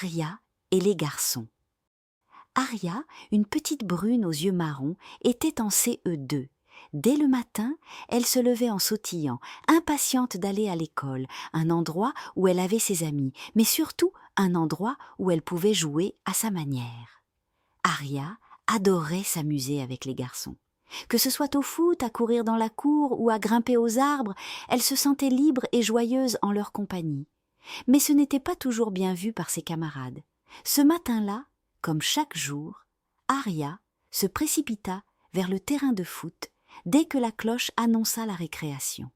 Aria et les garçons. Aria, une petite brune aux yeux marrons, était en CE2. Dès le matin, elle se levait en sautillant, impatiente d'aller à l'école, un endroit où elle avait ses amis, mais surtout un endroit où elle pouvait jouer à sa manière. Aria adorait s'amuser avec les garçons. Que ce soit au foot, à courir dans la cour ou à grimper aux arbres, elle se sentait libre et joyeuse en leur compagnie. Mais ce n'était pas toujours bien vu par ses camarades. Ce matin-là, comme chaque jour, Aria se précipita vers le terrain de foot dès que la cloche annonça la récréation.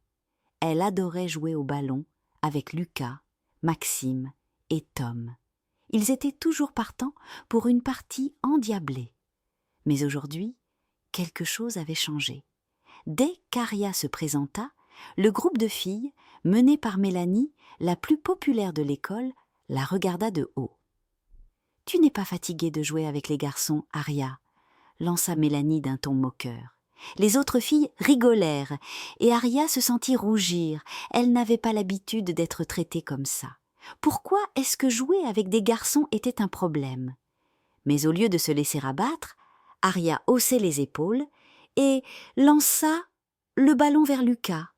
Elle adorait jouer au ballon avec Lucas, Maxime et Tom. Ils étaient toujours partants pour une partie endiablée. Mais aujourd'hui, quelque chose avait changé. Dès qu'Aria se présenta, le groupe de filles, mené par Mélanie, la plus populaire de l'école, la regarda de haut. « Tu n'es pas fatiguée de jouer avec les garçons, Aria ?» lança Mélanie d'un ton moqueur. Les autres filles rigolèrent, et Aria se sentit rougir. Elle n'avait pas l'habitude d'être traitée comme ça. Pourquoi est-ce que jouer avec des garçons était un problème? Mais au lieu de se laisser abattre, Aria haussait les épaules et lança le ballon vers Lucas,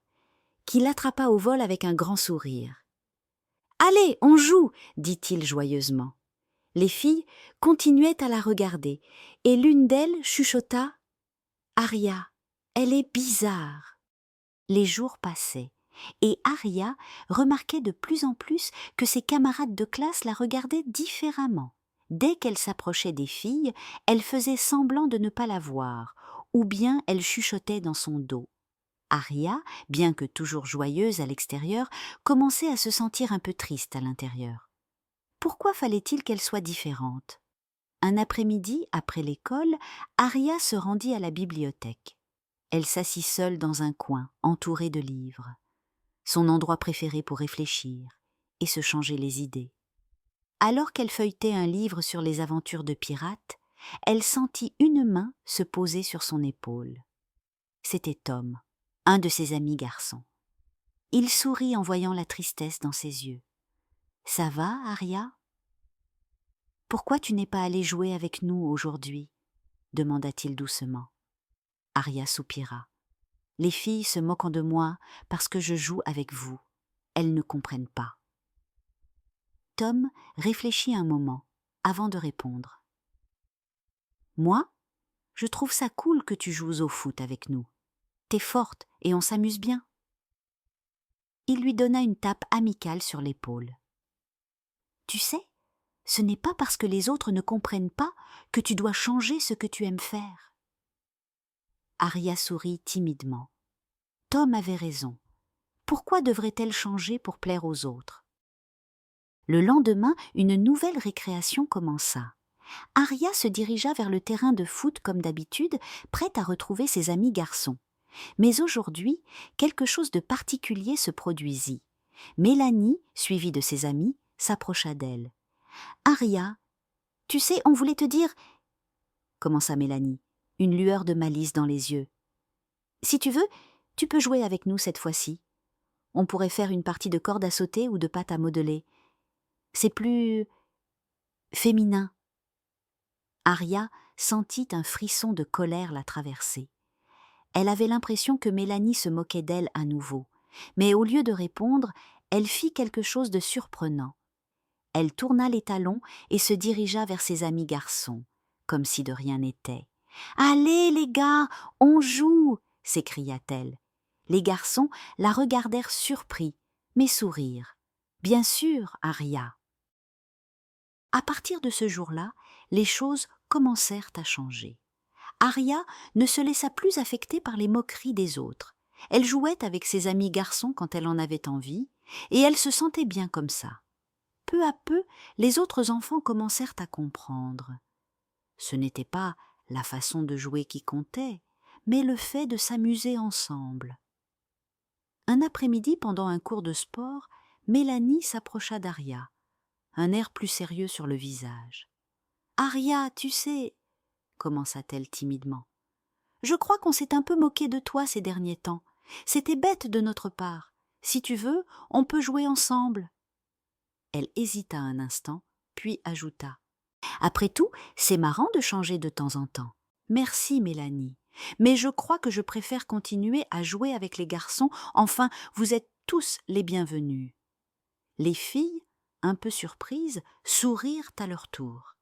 qui l'attrapa au vol avec un grand sourire. « Allez, on joue !» dit-il joyeusement. Les filles continuaient à la regarder, et l'une d'elles chuchota « Aria, elle est bizarre !» Les jours passaient, et Aria remarquait de plus en plus que ses camarades de classe la regardaient différemment. Dès qu'elle s'approchait des filles, elle faisait semblant de ne pas la voir, ou bien elle chuchotait dans son dos. Aria, bien que toujours joyeuse à l'extérieur, commençait à se sentir un peu triste à l'intérieur. Pourquoi fallait-il qu'elle soit différente? Un après-midi, après l'école, Aria se rendit à la bibliothèque. Elle s'assit seule dans un coin, entourée de livres. Son endroit préféré pour réfléchir et se changer les idées. Alors qu'elle feuilletait un livre sur les aventures de pirates, elle sentit une main se poser sur son épaule. C'était Tom, un de ses amis garçons. Il sourit en voyant la tristesse dans ses yeux. « Ça va, Aria ? » « Pourquoi tu n'es pas allée jouer avec nous aujourd'hui ?» demanda-t-il doucement. Aria soupira. « Les filles se moquent de moi parce que je joue avec vous. Elles ne comprennent pas. » Tom réfléchit un moment avant de répondre. « Moi, je trouve ça cool que tu joues au foot avec nous. T'es forte et on s'amuse bien. » Il lui donna une tape amicale sur l'épaule. « Tu sais, ce n'est pas parce que les autres ne comprennent pas que tu dois changer ce que tu aimes faire. » Aria sourit timidement. Tom avait raison. Pourquoi devrait-elle changer pour plaire aux autres? Le lendemain, une nouvelle récréation commença. Aria se dirigea vers le terrain de foot comme d'habitude, prête à retrouver ses amis garçons. Mais aujourd'hui, quelque chose de particulier se produisit. Mélanie, suivie de ses amis, s'approcha d'elle. « Aria, tu sais, on voulait te dire… » commença Mélanie, une lueur de malice dans les yeux. « Si tu veux, tu peux jouer avec nous cette fois-ci. On pourrait faire une partie de corde à sauter ou de pâte à modeler. C'est plus… féminin. » Aria sentit un frisson de colère la traverser. Elle avait l'impression que Mélanie se moquait d'elle à nouveau, mais au lieu de répondre, elle fit quelque chose de surprenant. Elle tourna les talons et se dirigea vers ses amis garçons, comme si de rien n'était. « Allez, les gars, on joue !» s'écria-t-elle. Les garçons la regardèrent surpris, mais sourirent. « Bien sûr, Aria !» À partir de ce jour-là, les choses commencèrent à changer. Aria ne se laissa plus affecter par les moqueries des autres. Elle jouait avec ses amis garçons quand elle en avait envie, et elle se sentait bien comme ça. Peu à peu, les autres enfants commencèrent à comprendre. Ce n'était pas la façon de jouer qui comptait, mais le fait de s'amuser ensemble. Un après-midi, pendant un cours de sport, Mélanie s'approcha d'Aria, un air plus sérieux sur le visage. « Aria, tu sais… » commença-t-elle timidement. « Je crois qu'on s'est un peu moqué de toi ces derniers temps. C'était bête de notre part. Si tu veux, on peut jouer ensemble. » Elle hésita un instant, puis ajouta: « Après tout, c'est marrant de changer de temps en temps. Merci, Mélanie. Mais je crois que je préfère continuer à jouer avec les garçons. Enfin, vous êtes tous les bienvenus. » Les filles, un peu surprises, sourirent à leur tour.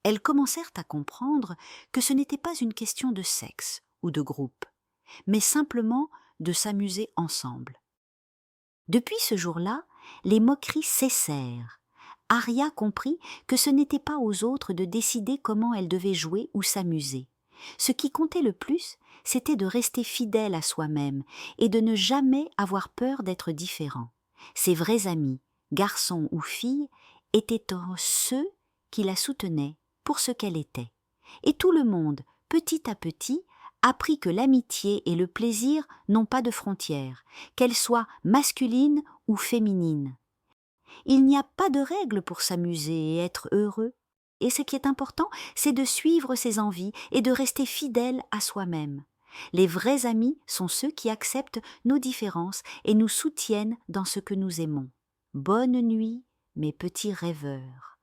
Elles commencèrent à comprendre que ce n'était pas une question de sexe ou de groupe, mais simplement de s'amuser ensemble. Depuis ce jour-là, les moqueries cessèrent. Aria comprit que ce n'était pas aux autres de décider comment elle devait jouer ou s'amuser. Ce qui comptait le plus, c'était de rester fidèle à soi-même et de ne jamais avoir peur d'être différent. Ses vrais amis, garçons ou filles, étaient ceux qui la soutenaient pour ce qu'elle était. Et tout le monde, petit à petit, apprit que l'amitié et le plaisir n'ont pas de frontières, qu'elles soient masculines ou féminines. Il n'y a pas de règle pour s'amuser et être heureux. Et ce qui est important, c'est de suivre ses envies et de rester fidèle à soi-même. Les vrais amis sont ceux qui acceptent nos différences et nous soutiennent dans ce que nous aimons. Bonne nuit, mes petits rêveurs.